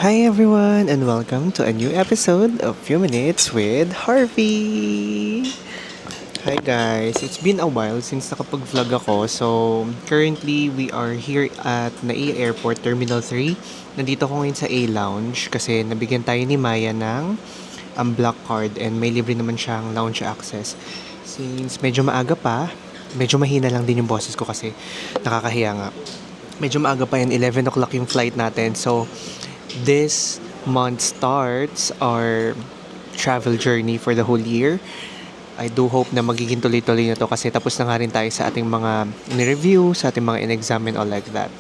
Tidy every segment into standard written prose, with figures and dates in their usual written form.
Hi everyone and welcome to a new episode of Few Minutes with Harvey! Hi guys! It's been a while since nakapag-vlog ako. So, currently we are here at NAIA Airport Terminal 3. Nandito ko ngayon sa A-Lounge kasi nabigyan tayo ni Maya ng black card and may libre naman siyang lounge access. Since medyo maaga pa, medyo mahina lang din yung boses ko kasi nakakahiya nga. Medyo maaga pa yan, 11 o'clock yung flight natin. So, this month starts our travel journey for the whole year. I do hope na magiging tuloy-tuloy na to kasi tapos na nga rin tayo sa ating mga ni-review, sa ating mga in-examine, all like that.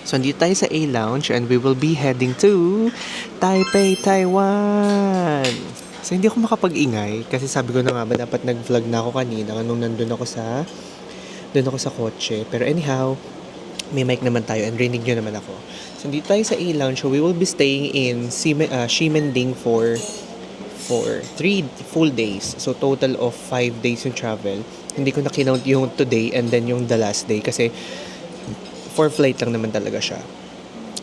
So, nandito tayo sa A-Lounge and we will be heading to Taipei, Taiwan! So, hindi ako makapag-ingay kasi sabi ko na nga ba dapat nag-vlog na ako kanina nung doon ako sa kotse. Pero anyhow, may mic naman tayo and rinig nyo naman ako. So, dito tayo sa A-Lounge. So, we will be staying in Ximending for 3 full days. So, total of 5 days yung travel. Hindi ko na kinount yung today and then yung the last day kasi 4 flight lang naman talaga siya.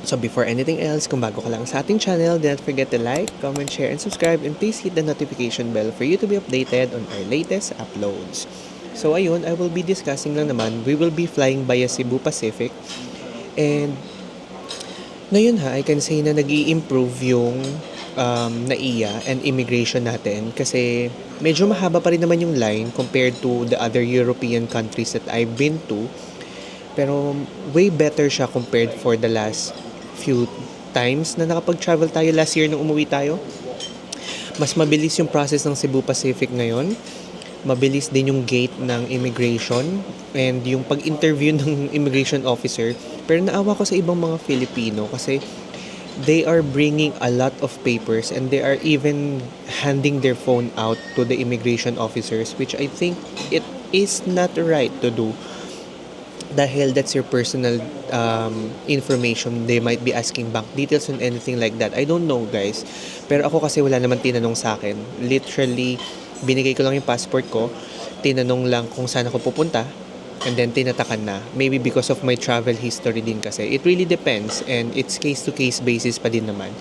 So, before anything else, kung bago ka lang sa ating channel, do not forget to like, comment, share, and subscribe. And please hit the notification bell for you to be updated on our latest uploads. So, ayun, I will be discussing lang naman. We will be flying via Cebu Pacific. And, ngayon I can say na nag-i-improve yung NAIA and immigration natin. Kasi, medyo mahaba pa rin naman yung line compared to the other European countries that I've been to. Pero, way better siya compared for the last few times na nakapag-travel tayo last year nung umuwi tayo. Mas mabilis yung process ng Cebu Pacific ngayon. Mabilis din yung gate ng immigration and yung pag-interview ng immigration officer. Pero naawa ko sa ibang mga Filipino kasi they are bringing a lot of papers and they are even handing their phone out to the immigration officers, which I think it is not right to do. Dahil that's your personal information. They might be asking bank details and anything like that. I don't know, guys. Pero ako kasi wala naman tinanong sa akin. Literally, binigay ko lang yung passport ko. Tinanong lang kung saan ako pupunta. And then, tinatakan na. Maybe because of my travel history din kasi. It really depends. And it's case-to-case basis pa din naman.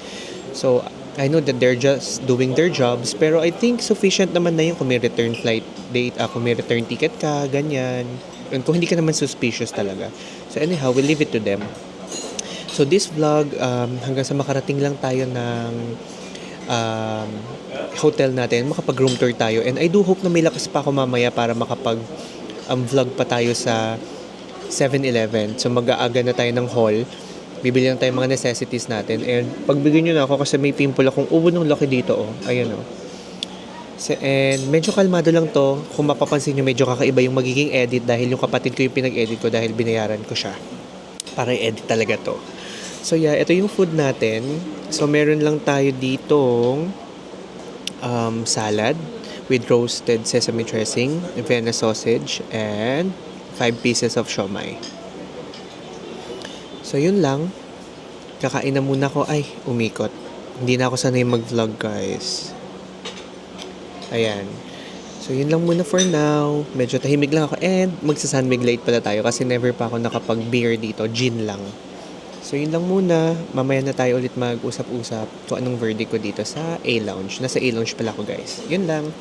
So, I know that they're just doing their jobs. Pero I think sufficient naman na yun kung may return flight date, kung may return ticket ka, ganyan. And kung hindi ka naman suspicious talaga. So anyhow, we'll leave it to them. So this vlog, hanggang sa makarating lang tayo ng hotel natin, makapag-room tour tayo. And I do hope na may lakas pa ako mamaya para makapag-vlog pa tayo sa 7-Eleven. So mag-aaga na tayo ng hall. Bibili lang tayo mga necessities natin. And pagbigyan nyo na ako kasi may pimple akong ubo ng laki dito. Ayan o. And medyo kalmado lang to. Kung mapapansin nyo, medyo kakaiba yung magiging edit dahil yung kapatid ko yung pinag-edit ko dahil binayaran ko siya para i-edit talaga to. So yeah, ito yung food natin. So meron lang tayo ditong salad with roasted sesame dressing, Vienna sausage, and 5 pieces of siomai. So yun lang. Kakain na muna ko. Ay, umikot. Hindi na ako sanay mag-vlog, guys. Ayan. So, yun lang muna for now. Medyo tahimik lang ako. And, magsa-sunmig late pala tayo kasi never pa ako nakapag-beer dito. Gin lang. So, yun lang muna. Mamaya na tayo ulit mag-usap-usap kung anong verdict ko dito sa A-Lounge. Nasa A-Lounge pala ako, guys. Yun lang.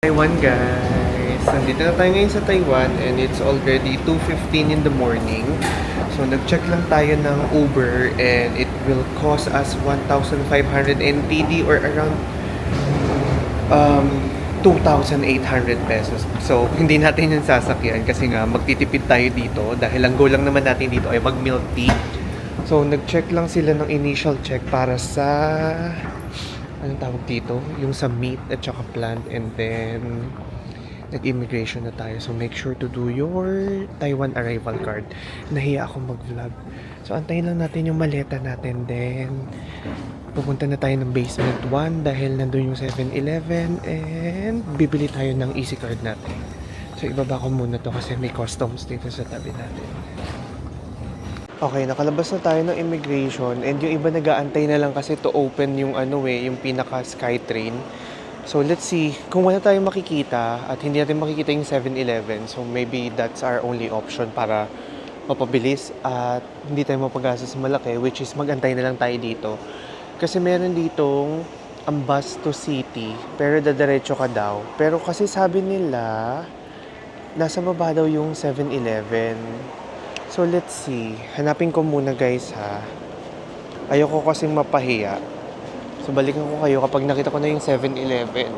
Taiwan, guys. Nandito na tayo ngayon sa Taiwan and it's already 2:15 in the morning. So, nag-check lang tayo ng Uber and it will cost us 1,500 NTD or around 2,800 pesos. So, hindi natin yung sasakyan kasi nga magtitipid tayo dito dahil ang goal lang naman natin dito ay mag-milk tea. So, nag-check lang sila ng initial check para sa anong tawag dito? Yung sa meat at saka plant, and then nag-immigration na tayo. So, make sure to do your Taiwan arrival card. Nahiya ako mag-vlog. So, antayin lang natin yung maleta natin. Then, pupunta na tayo ng basement 1 dahil nandun yung 7-Eleven, and bibili tayo ng easy card natin. So, ibaba ko muna to kasi may customs dito sa tabi natin. Okay, nakalabas na tayo ng immigration, and yung iba nag-aantay na lang kasi to open yung yung pinaka Skytrain. So let's see, kung wala tayong makikita at hindi natin makikita yung 7-Eleven, so maybe that's our only option para mapabilis at hindi tayo mapag-asa sa malaki, which is mag-antay na lang tayo dito. Kasi meron ditong ang bus to city, pero dadiretso ka daw. Pero kasi sabi nila, nasa baba daw yung 7-Eleven. So let's see, hanapin ko muna guys ha. Ayoko kasing mapahiya. So, balikan ko kayo kapag nakita ko na yung 7-Eleven.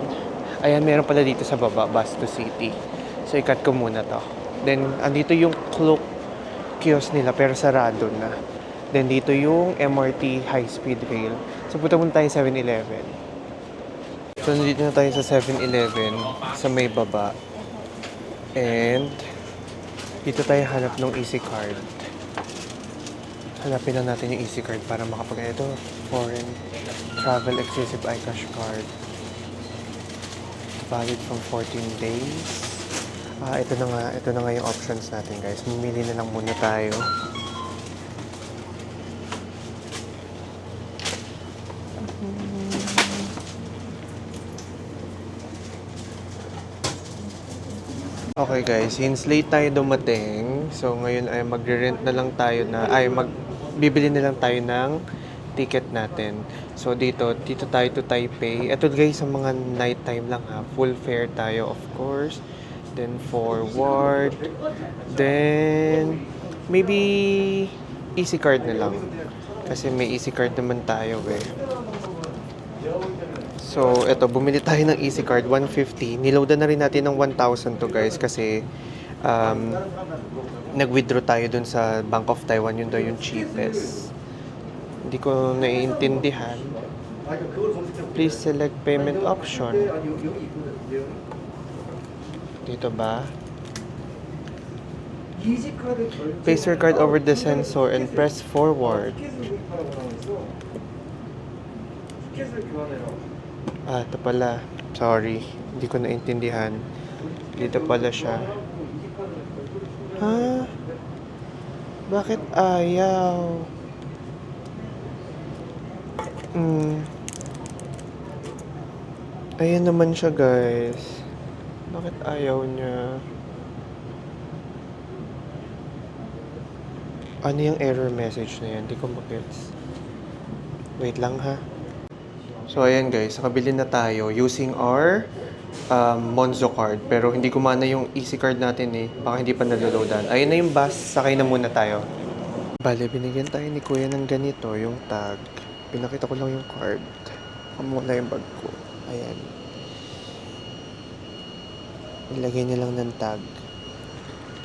Ayan, meron pala dito sa baba, bus to city. So, i-cut ko muna to. Then, andito yung cloak kiosk nila, pero sarado na. Then, dito yung MRT high-speed rail. So, punta muna tayo 7-Eleven. So, nandito na tayo sa 7-Eleven, sa may baba. And, dito tayo hanap ng easy card. Hanapin lang natin yung easy card para ito, foreign travel exclusive iCash card. Valid from 14 days. Ito na nga yung options natin guys. Mamili na lang muna tayo. Okay guys, since late tayo dumating, so ngayon ay magre-rent na lang tayo bibili na lang tayo ng ticket natin. So dito tayo to Taipei. Ito guys, sa mga night time lang ha. Full fare tayo of course. Then forward. Then maybe easy card na lang. Kasi may easy card naman tayo eh. So eto, bumili tayo ng easy card 150. Niloadan na rin natin ng 1,000 to guys kasi nag-withdraw tayo dun sa Bank of Taiwan. Yun daw yung cheapest. Hindi ko naiintindihan. Please select payment option. Dito ba? Place your card over the sensor and press forward. Ito pala. Sorry. Hindi ko naiintindihan. Dito pala siya. Ha? Bakit ayaw? Ayan naman siya guys. Bakit ayaw niya? Ano yung error message na yan? Hindi ko mag-gets. Wait lang ha. So ayan guys, nakabili na tayo using our Monzo card. Pero hindi kumana yung easy card natin eh. Baka hindi pa naloloadan. Ayun na yung bus, sakay na muna tayo. Bale, binigyan tayo ni kuya ng ganito, yung tag. Pinakita ko lang yung card. Muna yung bag ko. Ayan. Ilagay niya lang ng tag.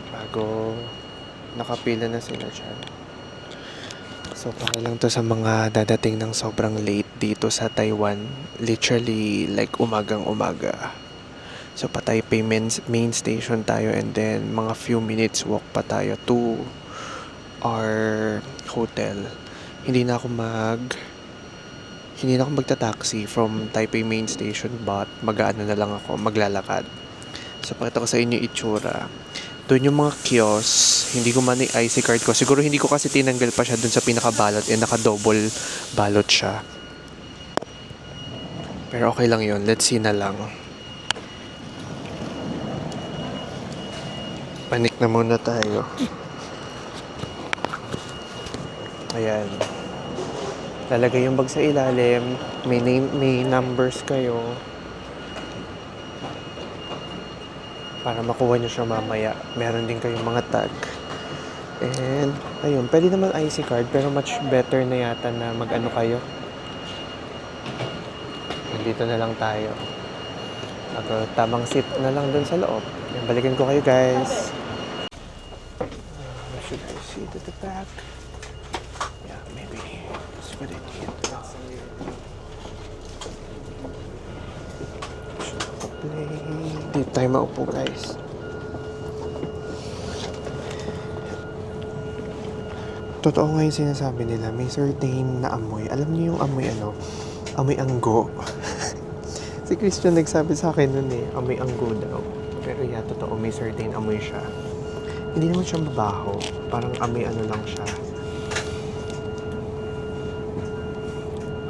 Bago nakapila na sila dyan. So, para lang to sa mga dadating ng sobrang late dito sa Taiwan. Literally, like umagang-umaga. So, pa Taipei main station tayo, and then mga few minutes walk pa tayo to our hotel. Hindi na ako magta-taxi from Taipei main station, but mag-aano na lang ako, maglalakad. So, pakita ko sa inyo itsura. Doon yung mga kiosk, hindi ko man yung IC card ko. Siguro hindi ko kasi tinanggal pa siya doon sa pinakabalot, naka-double balot siya. Pero okay lang yun. Let's see na lang. Panik na muna tayo. Ayan. Lalagay yung bag sa ilalim. May numbers kayo. Para makuha nyo siya mamaya. Meron din kayong mga tag. And, ayun. Pwede naman IC card, pero much better na yata na mag-ano kayo. Nandito na lang tayo. Tamang seat na lang dun sa loob. Ayan, balikan ko kayo guys. Should I see to the back? Yeah. Maybe it's a good idea. Play. Dito tayo maupo guys. Totoo nga yung sinasabi nila, may certain na amoy. Alam niyo yung amoy ano? Amoy anggo. Si Christian nagsabi sa akin nun eh, amoy anggo daw. Pero yeah, totoo, may certain amoy siya. Hindi naman siya mabaho. Parang amoy ano lang siya.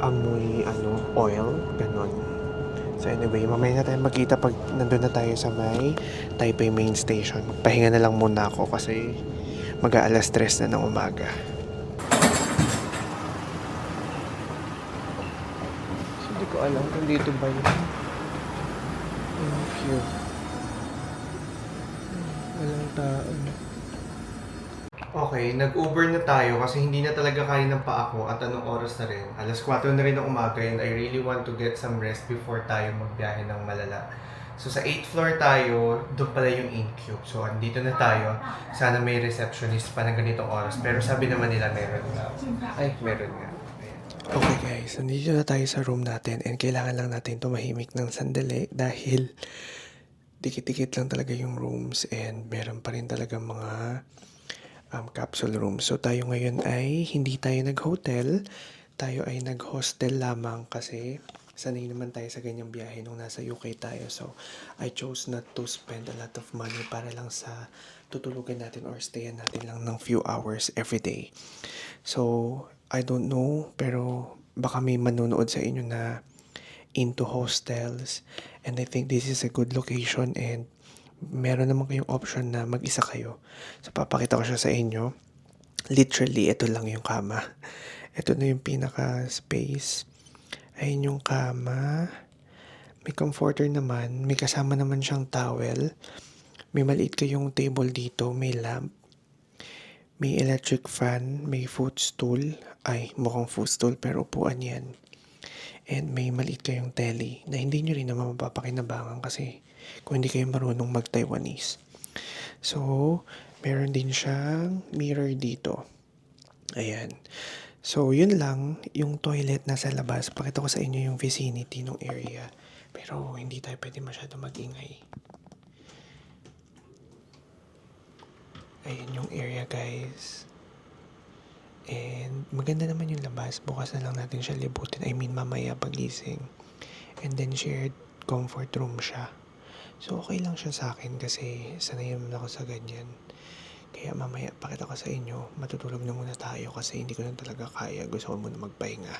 Amoy ano, oil. Ganon. So anyway, mamaya na tayo magkita pag nandun na tayo sa may Taipei Main Station. Pahinga na lang muna ako kasi mag-aalas 3 na ng umaga. So, hindi ko alam kung dito ba yun. Thank you. Walang tao. Okay, nag-Uber na tayo kasi hindi na talaga kaya ng paa ko at anong oras na rin. Alas 4 na rin ng umaga and I really want to get some rest before tayo magbiyahe ng malala. So sa 8th floor tayo, doon pala yung Incube. So andito na tayo. Sana may receptionist pa ng ganitong oras. Pero sabi naman nila meron nga. Ay, meron nga. Ayan. Okay guys, nandito na tayo sa room natin and kailangan lang natin tumahimik ng sandali dahil dikit-dikit lang talaga yung rooms and meron pa rin talaga mga capsule rooms. So tayo ngayon ay hindi tayo nag-hotel, tayo ay nag-hostel lamang kasi sanay naman tayo sa ganyang biyahe nung nasa UK tayo. So I chose not to spend a lot of money para lang sa tutulugan natin or stayan natin lang ng few hours every day. So I don't know, pero baka may manonood sa inyo na into hostels and I think this is a good location and meron naman kayong option na mag-isa kayo. So papakita ko siya sa inyo. Literally, ito lang yung kama. Ito na yung pinaka-space. Ayun yung kama. May comforter naman. May kasama naman siyang towel. May maliit kayong table dito. May lamp. May electric fan. May footstool. Ay, mukhang footstool pero upuan yan. And may maliit kayong telly na hindi nyo rin naman mapapakinabangan kasi kung hindi kayo marunong mag-Taiwanese. So, meron din siyang mirror dito. Ayan. So, yun lang. Yung toilet nasa labas. Pakita ko sa inyo yung vicinity ng area. Pero hindi tayo pwede masyado mag-ingay. Ayan yung area guys. And maganda naman yung labas. Bukas na lang natin siya libutin. I mean, mamaya pagising. And then shared comfort room siya. So, okay lang siya sa akin kasi sanay naman ako sa ganyan. Kaya mamaya pakita ko sa inyo. Matutulog na muna tayo kasi hindi ko na talaga kaya. Gusto ko muna magpahinga.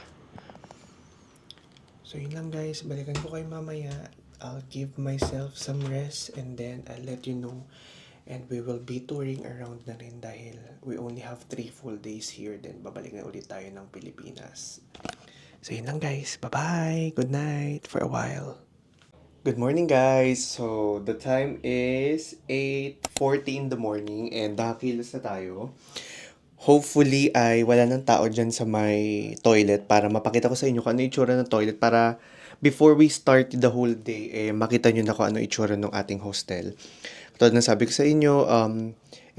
So, yun lang guys. Balikan ko kayo mamaya. I'll give myself some rest and then I'll let you know. And we will be touring around na rin dahil we only have 3 full days here. Then babalik na ulit tayo ng Pilipinas. So yun lang guys. Bye-bye. Good night for a while. Good morning guys. So the time is 8:40 in the morning and nakakilos na tayo. Hopefully ay wala nang tao dyan sa may toilet para mapakita ko sa inyo kung ano yung itsura ng toilet para before we start the whole day, makita nyo na kung ano itsura ng ating hostel. Tulad ng sabi ko sa inyo,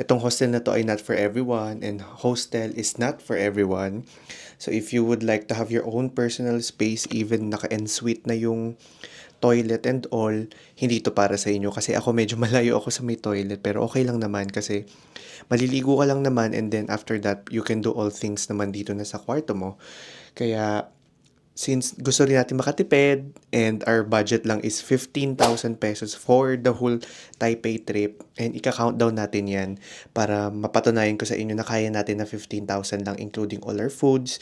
itong hostel na to ay not for everyone and hostel is not for everyone. So if you would like to have your own personal space, even naka-ensuite na yung toilet and all, hindi to para sa inyo. Kasi ako medyo malayo ako sa may toilet pero okay lang naman kasi maliligo ka lang naman and then after that, you can do all things naman dito na sa kwarto mo. Kaya since gusto rin natin makatipid and our budget lang is 15,000 pesos for the whole Taipei trip and ika-countdown natin yan para mapatunayan ko sa inyo na kaya natin na 15,000 lang including all our foods,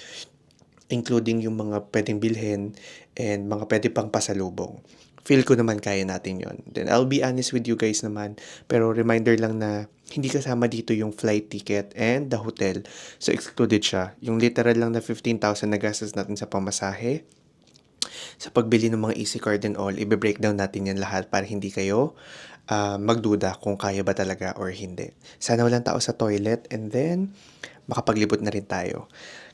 including yung mga pwedeng bilhin and mga pwede pang pasalubong. Feel ko naman kaya natin yon. Then I'll be honest with you guys naman, pero reminder lang na hindi kasama dito yung flight ticket and the hotel. So excluded siya. Yung literal lang na 15,000 na gastos natin sa pamasahe, sa pagbili ng mga easy card and all, i-breakdown natin yan lahat para hindi kayo magduda kung kaya ba talaga or hindi. Sana walang tao sa toilet and then makapaglibot na rin tayo.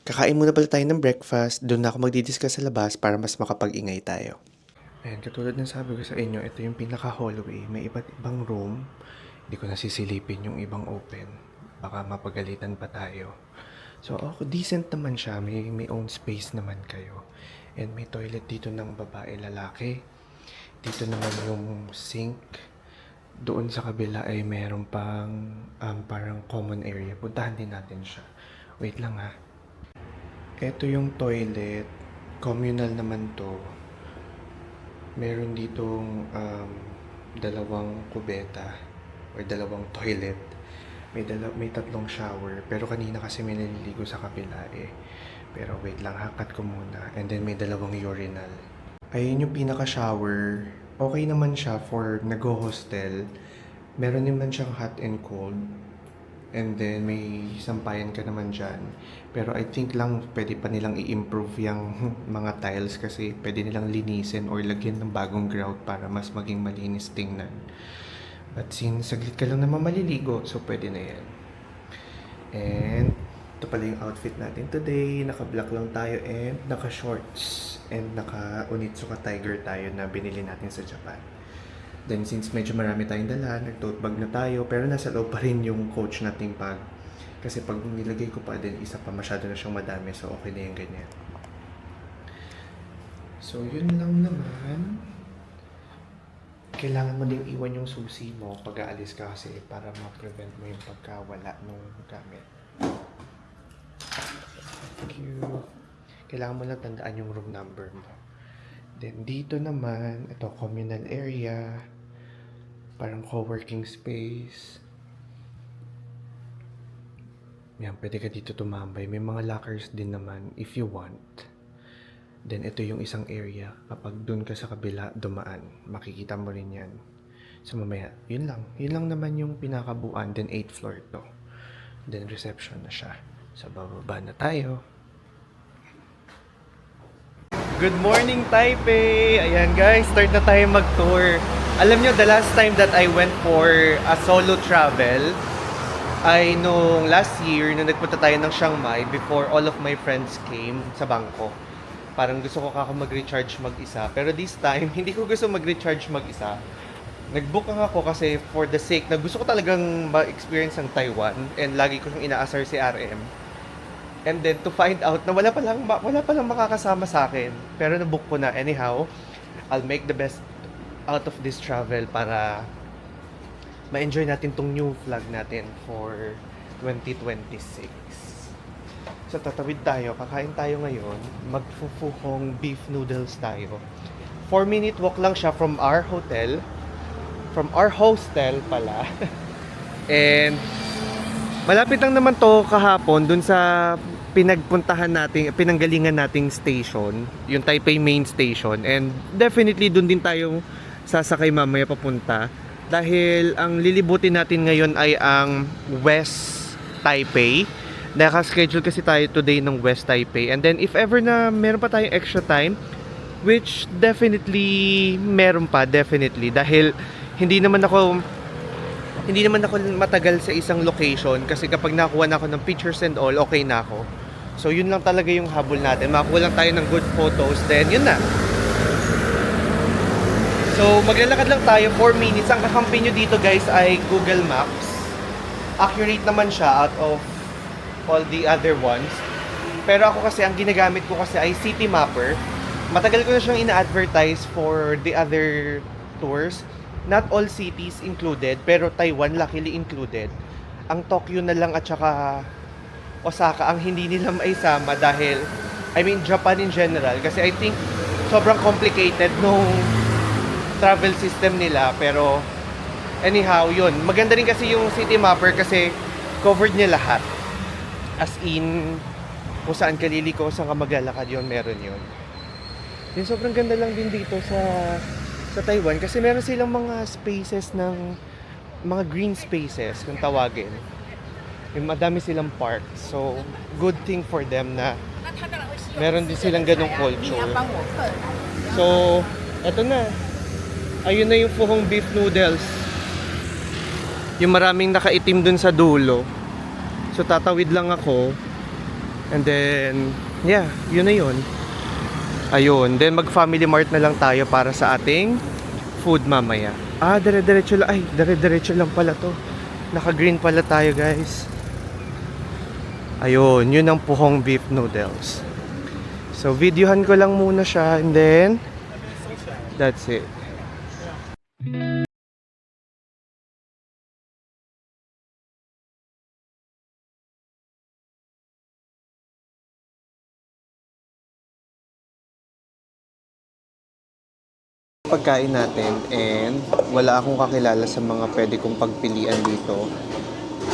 Kakain muna pala tayo ng breakfast, doon na ako magdidiscuss sa labas para mas makapag-ingay tayo. Ayan, katulad ng sabi ko sa inyo, ito yung pinaka-hallway. May iba't ibang room. Hindi ko nasisilipin yung ibang open. Baka mapagalitan pa tayo. So, decent naman siya. May own space naman kayo. And may toilet dito ng babae, lalaki. Dito naman yung sink. Doon sa kabila ay meron pang parang common area. Puntahan din natin siya. Wait lang ha. Ito yung toilet. Communal naman to. Meron ditong dalawang kubeta or dalawang toilet. May tatlong shower. Pero kanina kasi may naliligo sa kabila eh. Pero wait lang, hakat ko muna. And then may dalawang urinal. Ayun yung pinaka-shower. Okay naman siya for nag-hostel. Meron naman siyang hot and cold. And then may sampayan ka naman dyan. Pero I think lang pwede pa nilang i-improve yung mga tiles kasi pwede nilang linisin or lagyan ng bagong grout para mas maging malinis tingnan. But since saglit ka lang naman maliligo, so pwede na yan. And ito pala yung outfit natin today. Naka-black lang tayo and naka-shorts. And naka-Onitsuka Tiger tayo na binili natin sa Japan. Then since medyo marami tayong dala, nag-tote bag na tayo. Pero nasa loob pa rin yung coach nating bag. Kasi pag nilagay ko pa din, isa pa masyado na siyang madami. So okay na yung ganyan. So yun lang naman. Kailangan mo din iwan yung susi mo pag aalis ka kasi para ma-prevent mo yung pagkawala ng gamit. Thank you. Kailangan mo lang tandaan yung room number mo. Then dito naman, ito communal area. Parang co-working space. Yan, pwede ka dito tumambay. May mga lockers din naman if you want. Then ito yung isang area. Kapag dun ka sa kabila, dumaan. Makikita mo rin yan. So mamaya, yun lang. Yun lang naman yung pinakabuuan. Then 8th floor to. Then reception na siya. So bababa na tayo. Good morning, Taipei! Ayan guys, start na tayo mag-tour. Alam nyo, the last time that I went for a solo travel ay nung last year, nung nagpunta tayo ng Chiang Mai before all of my friends came sa bangko. Parang gusto ko kako mag-recharge mag-isa. Pero this time, hindi ko gusto mag-recharge mag-isa. Nag-book ako kasi for the sake na gusto ko talagang ma-experience ang Taiwan and lagi ko siyang inaasar si RM. And then to find out na wala palang makakasama sa akin. Pero na-book ko na. Anyhow, I'll make the best out of this travel para ma-enjoy natin tong new vlog natin for 2026. So tatawid tayo, kakain tayo ngayon. Magfufuhong beef noodles tayo. 4-minute walk lang siya from our hotel. From our hostel pala. And malapit lang naman to kahapon dun sa pinagpuntahan nating, pinanggalingan nating station, yung Taipei Main Station. And definitely dun din tayo sasakay mamaya papunta. Dahil ang lilibutin natin ngayon ay ang West Taipei. Naka-schedule kasi tayo today ng West Taipei. And then if ever na meron pa tayong extra time, which definitely meron pa, definitely. Dahil hindi naman ako matagal sa isang location kasi kapag nakuha na ako ng pictures and all, okay na ako. So yun lang talaga yung habol natin. Makakuha lang tayo ng good photos, then yun na. So maglalakad lang tayo 4 minutes. Ang kakampi nyo dito guys ay Google Maps. Accurate naman siya out of all the other ones. Pero ako kasi, ang ginagamit ko kasi ay City Mapper. Matagal ko na siyang ina-advertise for the other tours. Not all cities included, pero Taiwan luckily included. Ang Tokyo na lang at saka Osaka ang hindi nila maisama dahil, I mean Japan in general. Kasi I think sobrang complicated nung travel system nila. Pero anyhow, yun. Maganda rin kasi yung City Mapper kasi covered niya lahat. As in, kung saan ka liliko, saan ka maglalakad yun, meron yun. Yung sobrang ganda lang din dito sa Taiwan kasi meron silang mga spaces ng mga green spaces kung tawagin. Yung madami silang park. So, good thing for them na meron din silang ganong culture. So, eto na. Ayun na yung fuhong beef noodles. Yung maraming nakaitim dun sa dulo. So tatawid lang ako. And then, yeah, yun na yun. Ayun, then mag-family mart na lang tayo para sa ating food mamaya. Ah, dire-diretso lang. Ay, dire-diretso lang pala to. Naka-green pala tayo, guys. Ayun, yun ang Puhong beef noodles. So, videohan ko lang muna siya and then, that's it. Pagkain natin and wala akong kakilala sa mga pwede kong pagpilian dito.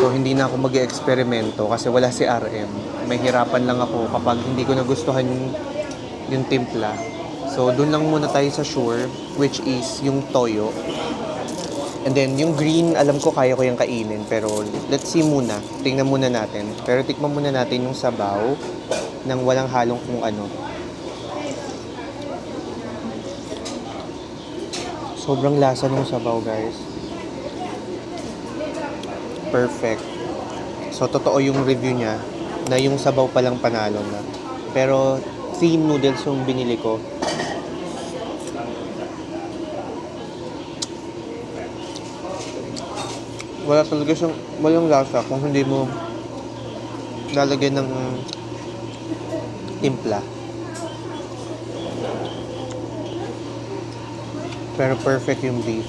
So, hindi na ako mag-eksperimento kasi wala si RM. Mahirapan lang ako kapag hindi ko nagustuhan yung timpla. So, dun lang muna tayo sa sure, which is yung toyo. And then, yung green, alam ko kaya ko yung kainin. Pero, let's see muna. Tingnan muna natin. Pero, tikman muna natin yung sabaw ng walang halong kung ano. Sobrang lasa ng sabaw, guys. Perfect. So, totoo yung review niya na yung sabaw palang panalo na. Pero, thin noodles yung binili ko. Wala talaga siyang, walang lasa kung hindi mo lalagyan ng timpla. Pero perfect yung beef.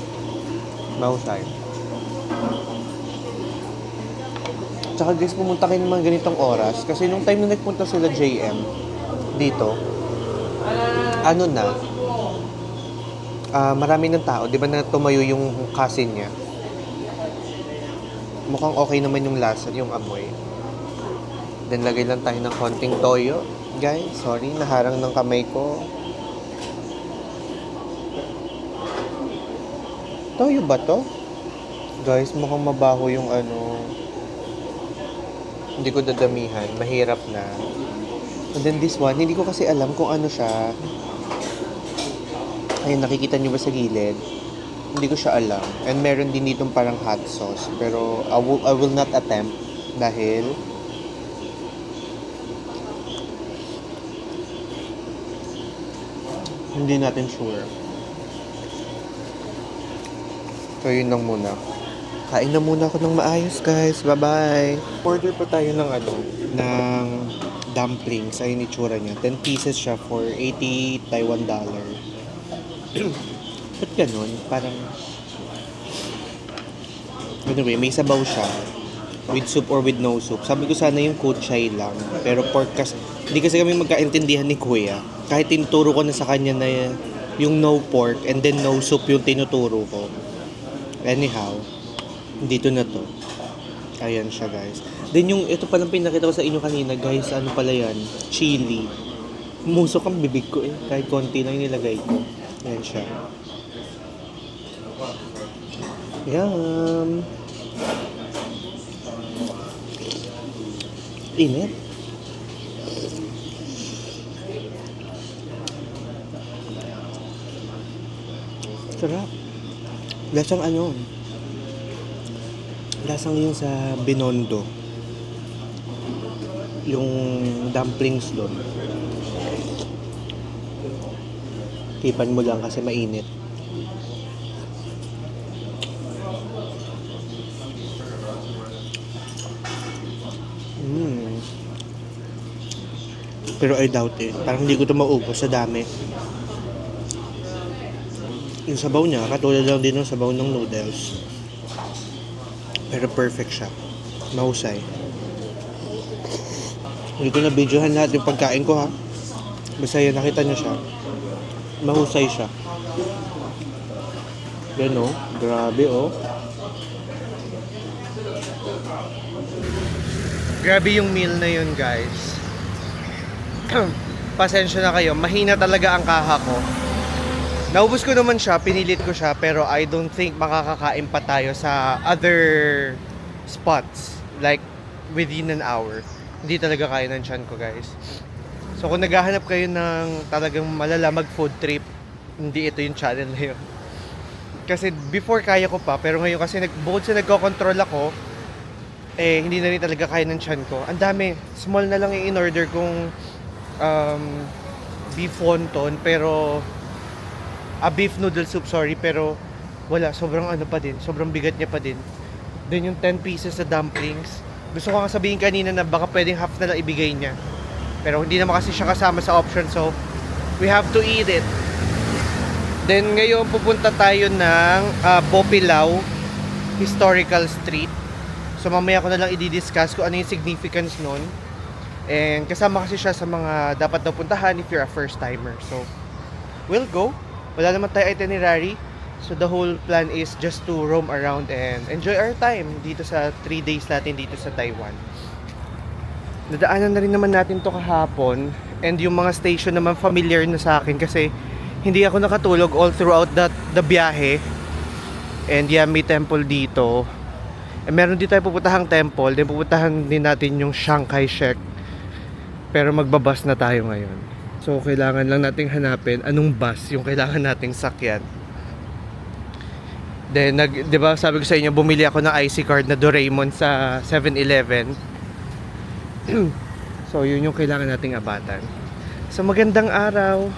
Mahusay. Tsaka guys, pumunta kayo ng mga ganitong oras. Kasi nung time na nagpunta sila JM dito, ano na, marami ng tao. Di ba na tumayo yung cousin niya? Mukhang okay naman yung lasa, yung amoy. Then lagay lang tayo ng konting toyo. Guys, sorry, naharang ng kamay ko. Toyo ba to? Guys, mukhang mabaho yung ano. Hindi ko dadamihan. Mahirap na. And then this one, hindi ko kasi alam kung ano siya. Ayun, nakikita nyo ba sa gilid? Hindi ko siya alam. And meron din ditong parang hot sauce. Pero I will not attempt dahil hindi natin sure. So yun lang muna. Kain na muna ako ng maayos, guys. Bye-bye. Order pa tayo ng ng dumplings. Ayun itsura niya. 10 pieces siya for 80 Taiwan dollar. Ba't ganun? Parang anyway, may sabaw siya. With soup or with no soup. Sabi ko sana yung kuchay lang. Pero pork kasi, hindi kasi kami magkaintindihan ni Kuya. Kahit tinuturo ko na sa kanya na yung no pork and then no soup yung tinuturo ko. Anyhow, dito na to. Ayan siya, guys. Then yung, ito palang pinakita ko sa inyo kanina, guys, ano pala yan? Chili. Musok ang bibig ko eh. Kahit konti lang nilagay ko. Ayan siya. Yum! Init. Sarap. Lasang ano? Lasang yun sa Binondo. Yung dumplings doon. Tipan mo lang kasi mainit. Pero I doubt it. Parang hindi ko ito maubos sa dami. Yung sabaw niya, katulad lang din ng sabaw ng noodles. Pero perfect siya. Mahusay. Hindi ko na videohan lahat yung pagkain ko ha. Basta yun, nakita niyo siya. Mahusay siya. Yan o. Grabe o. Grabe yung meal na yun, guys. Pasensya na kayo. Mahina talaga ang kaha ko. Naubos ko naman siya, pinilit ko siya, pero I don't think makakakain pa tayo sa other spots. Like, within an hour. Hindi talaga kaya ng tiyan ko, guys. So, kung naghahanap kayo ng talagang malala mag-food trip, hindi ito yung channel na yun. Kasi before kaya ko pa, pero ngayon kasi bukod sa nagko-control ako, eh, hindi na rin talaga kaya ng tiyan ko. Ang dami. Small na lang yung in-order kong beef wonton, pero beef noodle soup, sorry, pero wala, sobrang ano pa din, sobrang bigat niya pa din. Then yung 10 pieces sa dumplings, Gusto ko nga sabihin kanina na baka pwedeng half na lang ibigay niya. Pero hindi naman kasi siya kasama sa option, so we have to eat it. Then ngayon pupunta tayo ng Bopilao Historical Street. So mamaya ko na lang i-discuss kung ano yung significance nun. And kasama kasi siya sa mga dapat daw puntahan if you're a first timer. So we'll go. Wala naman tayo itinerary. So the whole plan is just to roam around and enjoy our time dito sa 3 days natin dito sa Taiwan. Nadaanan na rin naman natin to kahapon. And yung mga station naman familiar na sa akin kasi hindi ako nakatulog all throughout the biyahe. And yeah, may temple dito. And meron dito tayo pupuntahang temple. Then pupuntahan din natin yung Chiang Kai-shek. Pero magbabas na tayo ngayon. So kailangan lang nating hanapin anong bus yung kailangan nating sakyan. Then, 'di ba sabi ko sa inyo, bumili ako ng IC card na Doraemon sa 7-Eleven. So, yun yung kailangan nating abatan. So, magandang araw.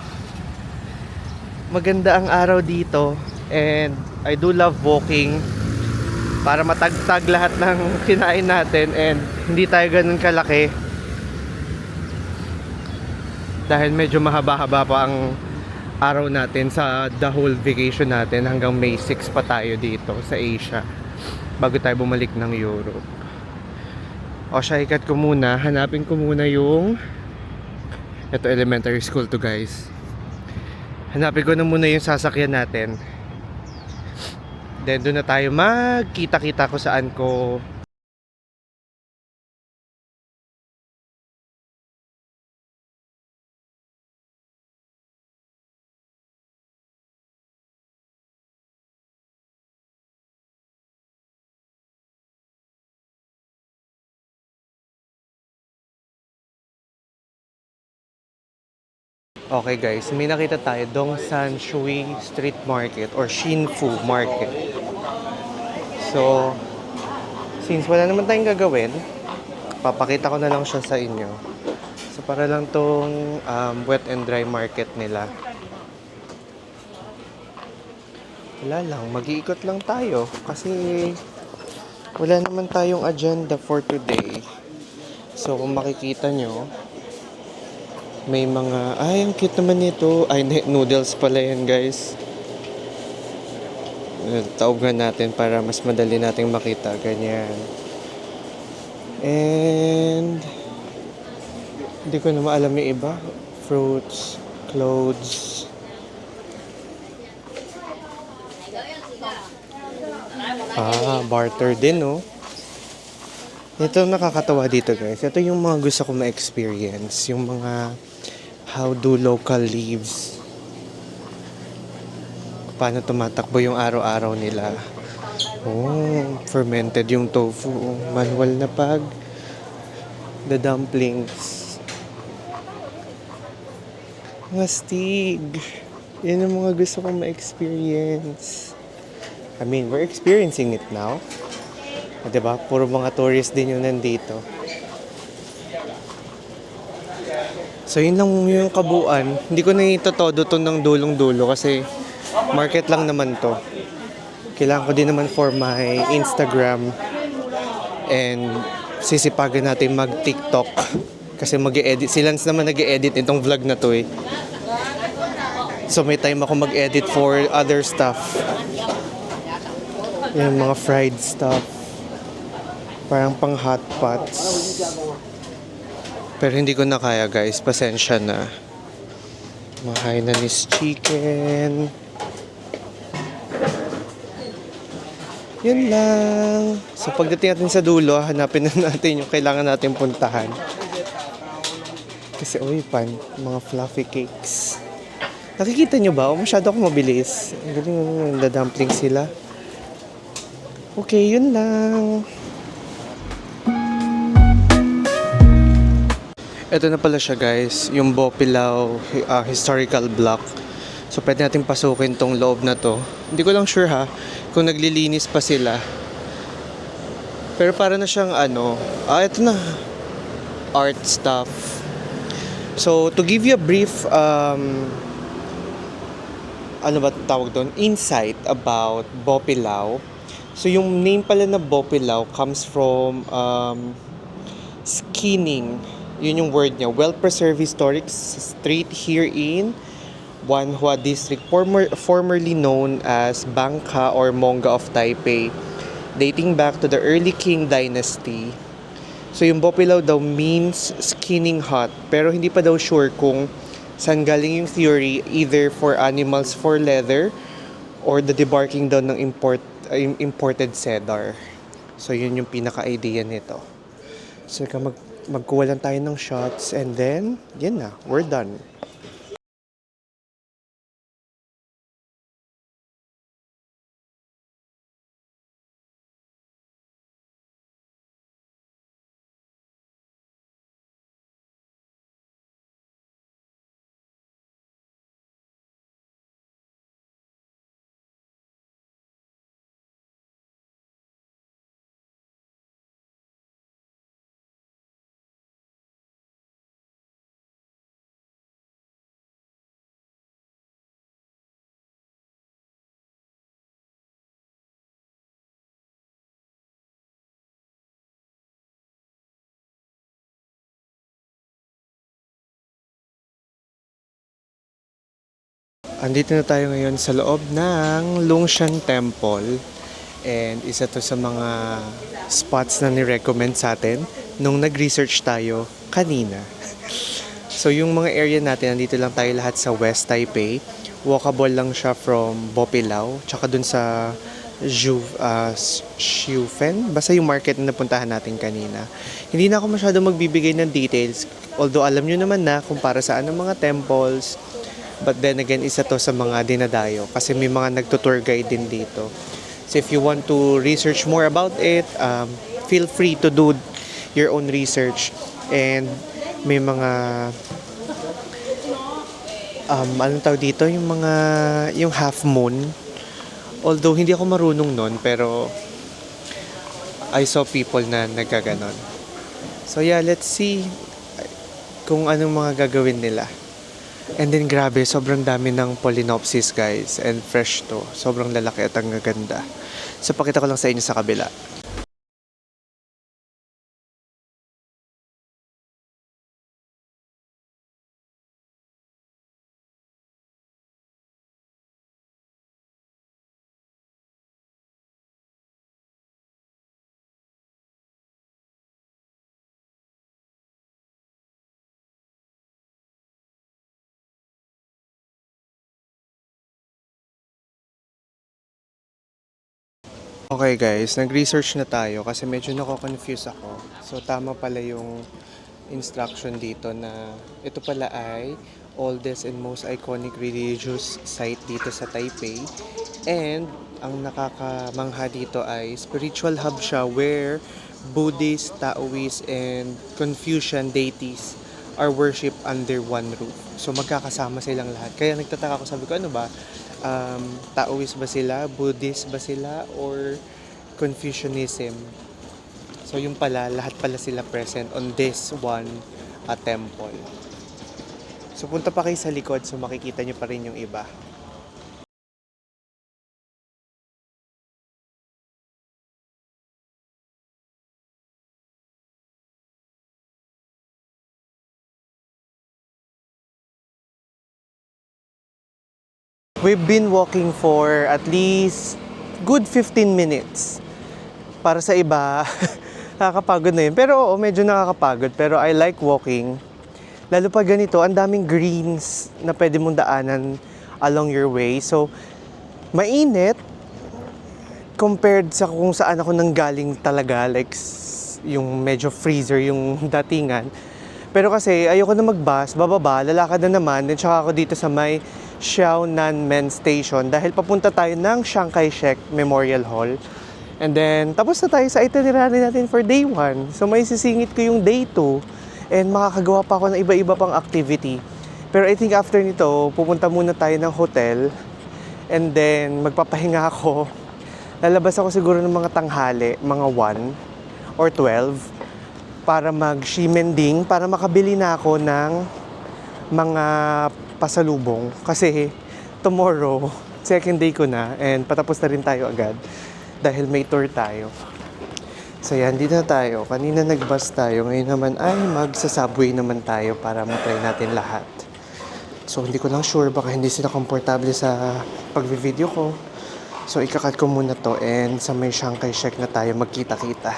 Maganda ang araw dito. And I do love walking para matagtag lahat ng kinain natin and hindi tayo ganun kalaki. Dahil medyo mahaba-haba pa ang araw natin sa the whole vacation natin hanggang May 6 pa tayo dito sa Asia bago tayo bumalik ng Europe. O siya, ikat ko muna, hanapin ko muna yung ito, elementary school to guys. Hanapin ko na muna yung sasakyan natin, then doon na tayo magkita-kita ko saan ko. Okay guys, may nakita tayo, Dongsan Shui Street Market or Shinfu Market. So, since wala naman tayong gagawin, papakita ko na lang siya sa inyo. So, para lang tong wet and dry market nila. Wala lang, mag-iikot lang tayo kasi wala naman tayong agenda for today. So, kung makikita nyo, may mga, ay, ang cute naman nito. Ay, noodles pala yan, guys. Taogan natin para mas madali nating makita. Ganyan. And, hindi ko na maalam yung iba. Fruits, clothes. Barter din, no? Ito nakakatawa dito, guys. Ito yung mga gusto ko ma-experience. Yung mga how do local lives. Paano tumatakbo yung araw-araw nila. Oh, fermented yung tofu. Manual na pag. The dumplings. Mga stig. Yan yung mga gusto ko ma-experience. I mean, we're experiencing it now. Diba? Puro mga tourists din yung nandito. So, yun lang yung kabuuan. Hindi ko na itotodo to ng dulong-dulo kasi market lang naman to. Kailangan ko din naman for my Instagram. And sisipagan natin mag-TikTok. Kasi mag-e-edit. Si Lance naman nag-e-edit itong vlog na to eh. So, may time ako mag-edit for other stuff. Yung mga fried stuff. Parang pang hot pots. Pero hindi ko na kaya guys. Pasensya na. Mga Hainanese chicken. Yun lang. So pagdating natin sa dulo, hanapin na natin yung kailangan natin puntahan. Kasi mga fluffy cakes. Nakikita nyo ba? O masyado ako mabilis. Ang galing na dumpling sila. Okay, yun lang. Ito na pala siya guys, yung Bopilao historical block. So pwede natin pasukin tong loob na to. Hindi ko lang sure kung naglilinis pa sila. Pero para na siyang ito na, art stuff. So to give you a brief insight about Bopilao. So yung name pala na Bopilao comes from Skinning. Yun yung word niya. Well-preserved historic street here in Wanhua District, formerly known as Bangka or Mongga of Taipei, dating back to the early Qing dynasty. So yung Bopilaw daw means skinning hut, pero hindi pa daw sure kung saan galing yung theory, either for animals for leather or the debarking daw ng imported cedar. So yun yung pinaka-idea nito. So magkuha lang tayo ng shots and then, yan na, we're done. Andito na tayo ngayon sa loob ng Lungshan Temple. And isa to sa mga spots na ni-recommend sa atin nung nag-research tayo kanina. So yung mga area natin, nandito lang tayo lahat sa West Taipei. Walkable lang siya from Bopilaw, tsaka dun sa Xiufen. Basta yung market na napuntahan natin kanina. Hindi na ako masyado magbibigay ng details. Although alam nyo naman na kung para saan ang mga temples. But then again, isa to sa mga dinadayo kasi may mga nagtutour guide din dito. So if you want to research more about it, feel free to do your own research. And may mga anong tawag dito, yung half moon. Although hindi ako marunong nun, pero I saw people na nagkaganon. So yeah, let's see kung anong mga gagawin nila. And then grabe, sobrang dami ng Phalaenopsis guys, and fresh to. Sobrang lalaki at ang gaganda. So pakita ko lang sa inyo sa kabila. Okay guys, nag-research na tayo kasi medyo nako-confuse ako. So tama pala yung instruction dito na ito pala ay oldest and most iconic religious site dito sa Taipei. And ang nakakamangha dito ay spiritual hub siya where Buddhist, Taoist, and Confucian deities are worshipped under one roof. So magkakasama silang lahat. Kaya nagtataka ako, sabi ko ano ba? Taoist ba sila? Buddhist ba sila? Or Confucianism? So yung pala, lahat pala sila present on this one temple. So punta pa kayo sa likod so makikita nyo pa rin yung iba. We've been walking for at least good 15 minutes. Para sa iba, nakakapagod na yun. Pero oo, medyo nakakapagod. Pero I like walking. Lalo pa ganito, ang daming greens na pwede mong daanan along your way. So, mainit compared sa kung saan ako nanggaling talaga. Like, yung medyo freezer yung datingan. Pero kasi ayoko na mag-bus, bababa, lalakad na naman. Then tsaka ako dito sa may Xiaonanmen Station dahil papunta tayo ng Chiang Kai-shek Memorial Hall. And then, tapos na tayo sa itinerary natin for day 1. So, may sisingit ko yung day 2 and makakagawa pa ako ng iba-iba pang activity. Pero I think after nito, pupunta muna tayo ng hotel and then magpapahinga ako. Lalabas ako siguro ng mga tanghali, mga 1 or 12 para mag-shimending, para makabili na ako ng mga pasalubong kasi tomorrow, second day ko na and patapos na rin tayo agad dahil may tour tayo. So yan, dito na tayo. Kanina nag-bus tayo. Ngayon naman ay magsa-subway naman tayo para matry natin lahat. So hindi ko lang sure, baka hindi sila komportable sa pag-video ko. So ikakat ko muna to and sa may Shanghai Shek na tayo magkita-kita.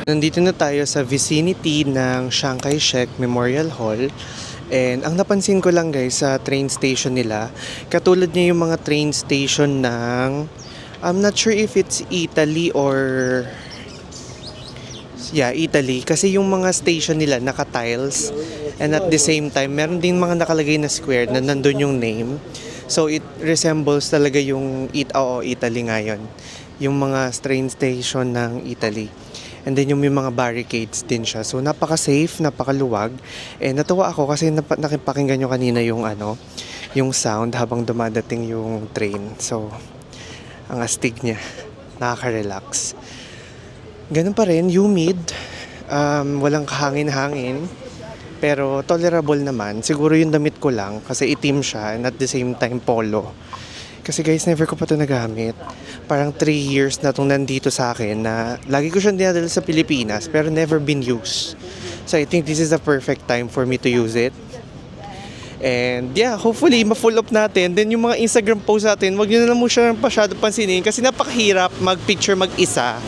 Nandito na tayo sa vicinity ng Shanghai Shek Memorial Hall. And ang napansin ko lang guys sa train station nila, katulad niya yung mga train station ng, I'm not sure if it's Italy or, yeah, Italy. Kasi yung mga station nila naka-tiles. And at the same time, meron din mga nakalagay na square na nandun yung name. So it resembles talaga yung Italy ngayon. Yung mga train station ng Italy. And then yung may mga barricades din siya. So napaka-safe, napakaluwag. And natuwa ako kasi nakipakinggan nyo kanina yung yung sound habang dumadating yung train. So ang astig niya. Nakaka-relax. Ganun pa rin, humid. Walang kahangin-hangin. Pero tolerable naman. Siguro yung damit ko lang kasi itim siya and at the same time polo. Kasi guys, never ko pa ito nagamit. Parang 3 years na itong nandito sa akin na lagi ko siyang dinadala sa Pilipinas pero never been used. So I think this is the perfect time for me to use it. And yeah, hopefully ma-full up natin. Then yung mga Instagram post natin, wag nyo na lang mo siya masyado pansinin kasi napakahirap mag-picture mag-isa.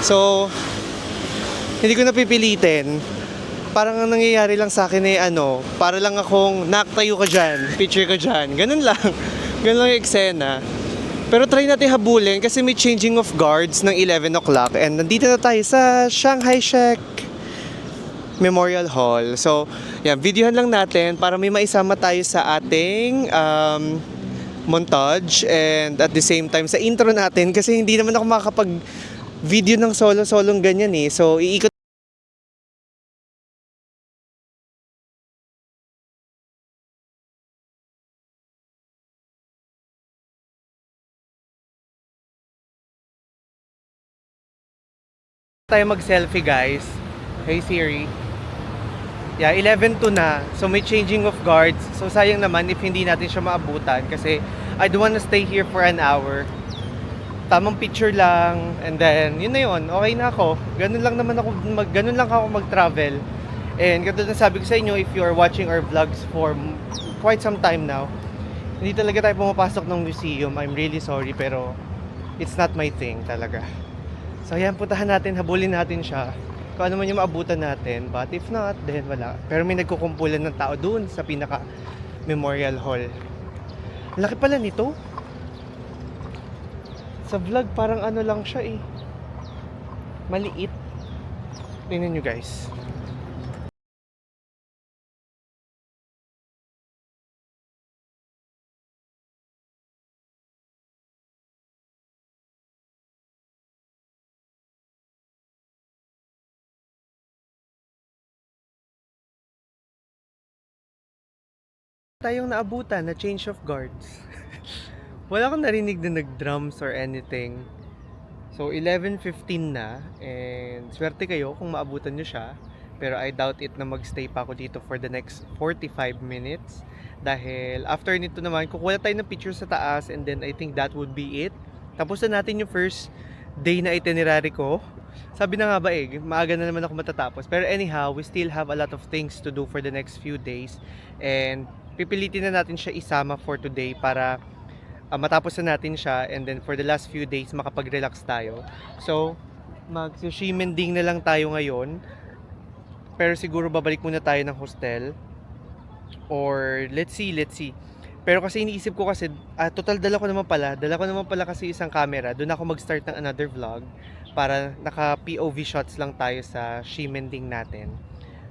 So, hindi ko napipilitin. Parang ang nangyayari lang sa akin para lang akong naktayo ka dyan, picture ka dyan. Ganun lang. Ganun lang yung eksena. Pero try natin habulin kasi may changing of guards ng 11 o'clock. And nandito na tayo sa Shanghai Shek Memorial Hall. So, yan, videohan lang natin para may maisama tayo sa ating montage. And at the same time, sa intro natin kasi hindi naman ako makakapag-video ng solo-solong ganyan eh. So, iikot tayo mag-selfie guys. Hey Siri. Yeah, 11 to na. So may changing of guards. So sayang naman if hindi natin siya maabutan kasi I don't wanna stay here for an hour. Tamang picture lang and then yun na yun. Okay na ako. Ganun lang naman ako ganun lang ako mag-travel. And katulad na sabi ko sa inyo, if you are watching our vlogs for quite some time now, hindi talaga tayo pumapasok ng museum. I'm really sorry pero it's not my thing talaga. So ayan, puntahan natin, habulin natin siya. Kung ano man yung maabutan natin. But if not, then wala. Pero may nagkukumpulan ng tao doon sa pinaka Memorial Hall. Laki pala nito. Sa vlog parang lang siya eh. Maliit. Tingnan nyo guys. Tayong naabutan na change of guards. Wala akong narinig na nag-drums or anything. So 11:15 na and swerte kayo kung maabutan nyo siya. Pero I doubt it na magstay pa ako dito for the next 45 minutes. Dahil after nito naman, kukuha tayo ng picture sa taas and then I think that would be it. Tapos na natin yung first day na itinerary ko. Sabi na nga ba maaga na naman ako matatapos. Pero anyhow, we still have a lot of things to do for the next few days. And pipilitin na natin siya isama for today para matapos na natin siya and then for the last few days makapag-relax tayo. So, mag-shimending na lang tayo ngayon. Pero siguro babalik muna tayo ng hostel. Or let's see. Pero kasi iniisip ko kasi, total dala ko naman pala kasi isang camera. Doon ako mag-start ng another vlog para naka POV shots lang tayo sa shimending natin.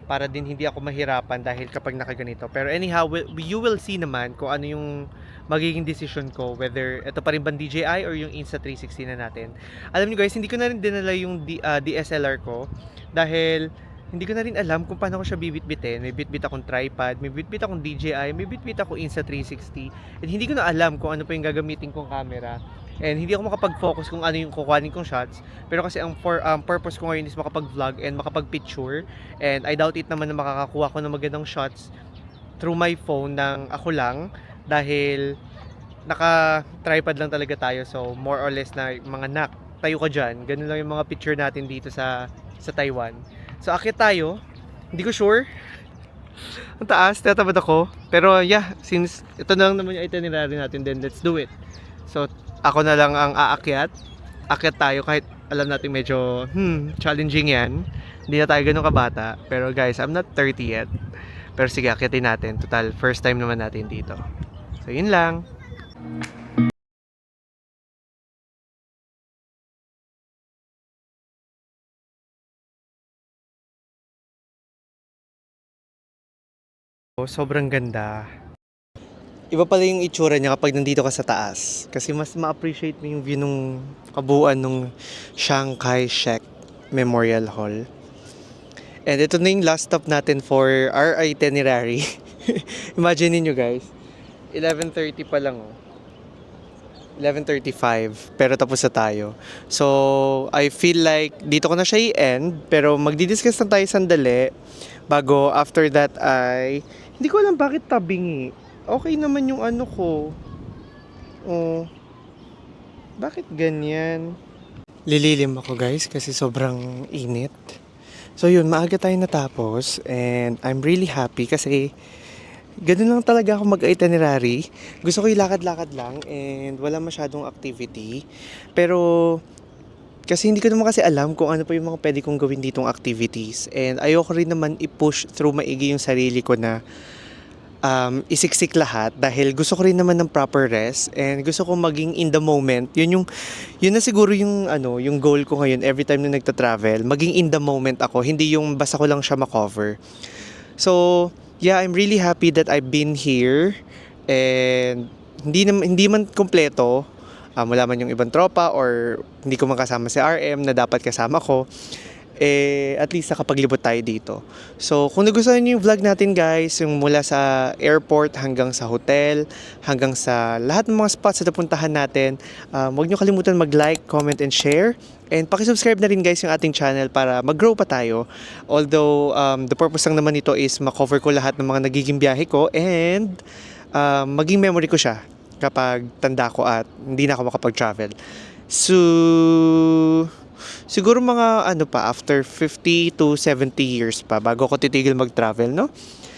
Para din hindi ako mahirapan dahil kapag nakaganito. Pero anyhow, you will see naman kung ano yung magiging decision ko, whether ito pa rin bang DJI or yung Insta360 na natin. Alam niyo guys, hindi ko na rin dinala yung DSLR ko dahil hindi ko na rin alam kung paano ko siya bibit-bitin. May bit-bit akong tripod, may bit-bit akong DJI, may bit-bit akong Insta360. And hindi ko na alam kung ano pa yung gagamitin kong camera. And hindi ako makapag-focus kung ano yung kukuhanin kong shots. Pero kasi ang purpose ko ngayon is makapag-vlog and makapag-picture. And I doubt it naman na makakakuha ko ng magandang shots through my phone ng ako lang. Dahil naka-tripod lang talaga tayo. So more or less na mga nak, tayo ka dyan. Ganun lang yung mga picture natin dito sa Taiwan. So akit tayo. Hindi ko sure. Ang taas, tinatamad ako. Pero yeah, since ito na lang naman yung itinerary natin, then let's do it. So ako na lang ang aakyat. Akyat tayo kahit alam natin medyo challenging yan. Hindi na tayo ganun kabata. Pero guys, I'm not 30 yet. Pero sige, akyatin natin. Total, first time naman natin dito. So yun lang. Sobrang ganda. Iba pala yung itsura niya kapag nandito ka sa taas. Kasi mas ma-appreciate mo yung view nung kabuuan nung Chiang Kai-shek Memorial Hall. And ito na yung last stop natin for our itinerary. Imagine niyo guys, 11:30 pa lang oh. 11:35 pero tapos na tayo. So, I feel like dito ko na siya i-end pero magdi-discuss na tayo sandali bago after that ay hindi ko alam bakit tabingi. Okay naman yung ano ko. Oh, bakit ganyan? Lililim ako guys kasi sobrang init. So yun, maaga tayo natapos and I'm really happy kasi ganun lang talaga ako mag-itinerary. Gusto ko yung lakad-lakad lang and wala masyadong activity. Pero kasi hindi ko naman kasi alam kung ano pa yung mga pwede kong gawin ditong activities. And ayoko rin naman i-push through maigi yung sarili ko na isiksik lahat dahil gusto ko rin naman ng proper rest and gusto ko maging in the moment. Yun na siguro yung yung goal ko ngayon every time na nagta-travel, maging in the moment ako, hindi yung basta ko lang siya ma-cover. So, yeah, I'm really happy that I've been here and hindi man kompleto. Wala man yung ibang tropa or hindi ko man kasama si RM na dapat kasama ko. At least nakapaglibot tayo dito. So, kung nagustuhan niyo yung vlog natin guys, yung mula sa airport hanggang sa hotel, hanggang sa lahat ng mga spots na napuntahan natin, huwag niyo kalimutan mag-like, comment, and share. And pakisubscribe na rin guys yung ating channel para mag-grow pa tayo. Although, the purpose lang naman nito is makover ko lahat ng mga nagiging biyahe ko and maging memory ko siya kapag tanda ko at hindi na ako makapag-travel. So, siguro mga after 50 to 70 years pa bago ako titigil mag-travel, no?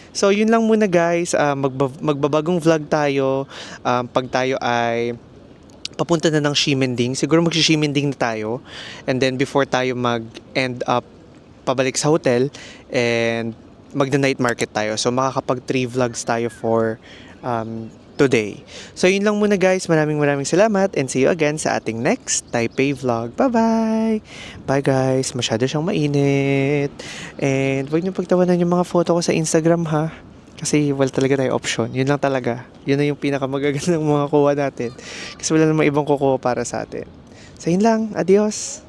So, yun lang muna guys. Magbabagong vlog tayo. Pag tayo ay papunta na ng Ximending. Siguro mag-Ximending na tayo. And then before tayo mag-end up pabalik sa hotel and magna-night market tayo. So, makakapag 3 vlogs tayo for today. So, yun lang muna guys. Maraming salamat and see you again sa ating next Taipei vlog. Bye-bye! Bye guys! Masyado siyang mainit. And huwag niyo pagtawanan yung mga photo ko sa Instagram ha. Kasi wala talaga tayo option. Yun lang talaga. Yun na yung pinakamagagandang mga kuha natin. Kasi wala namang ibang kukuha para sa atin. So, yun lang. Adios!